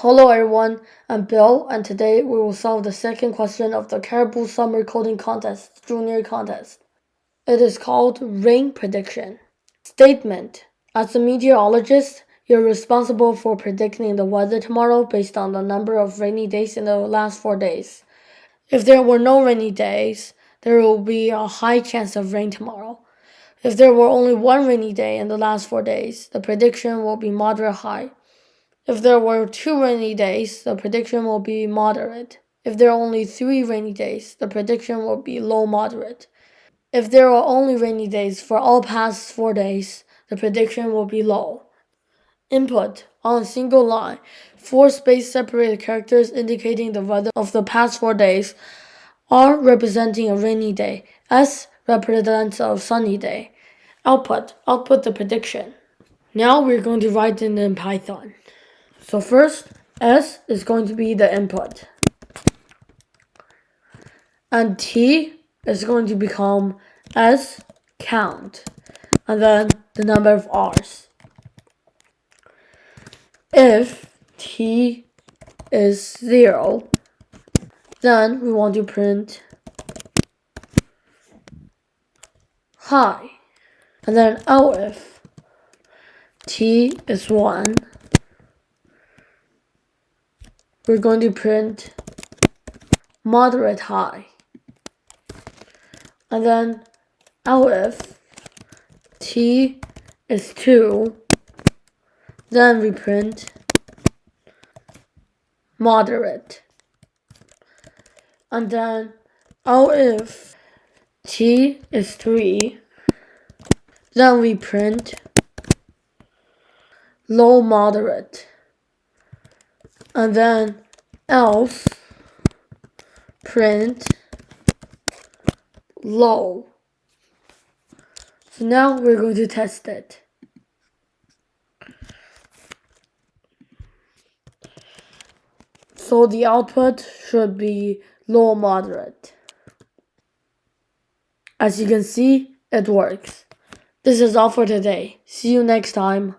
Hello everyone, I'm Bill, and today we will solve the second question of the Caribou Summer Coding Contest Junior Contest. It is called Rain Prediction. Statement: as a meteorologist, you're responsible for predicting the weather tomorrow based on the number of rainy days in the last 4 days. If there were no rainy days, there will be a high chance of rain tomorrow. If there were only one rainy day in the last 4 days, the prediction will be moderate high. If there were 2 rainy days, the prediction will be moderate. If there are only 3 rainy days, the prediction will be low moderate. If there are only rainy days for all past 4 days, the prediction will be low. Input: on a single line, 4 space-separated characters indicating the weather of the past 4 days. R representing a rainy day. S represents a sunny day. Output the prediction. Now we're going to write it in Python. So first, S is going to be the input. And T is going to become S count. And then the number of R's. If T is 0, then we want to print high. And then if T is 1, we're going to print moderate high. And then if T is 2, then we print moderate. And then if T is 3, then we print low moderate. And then else print low. So now we're going to test it. So the output should be low moderate. As you can see, it works. This is all for today. See you next time.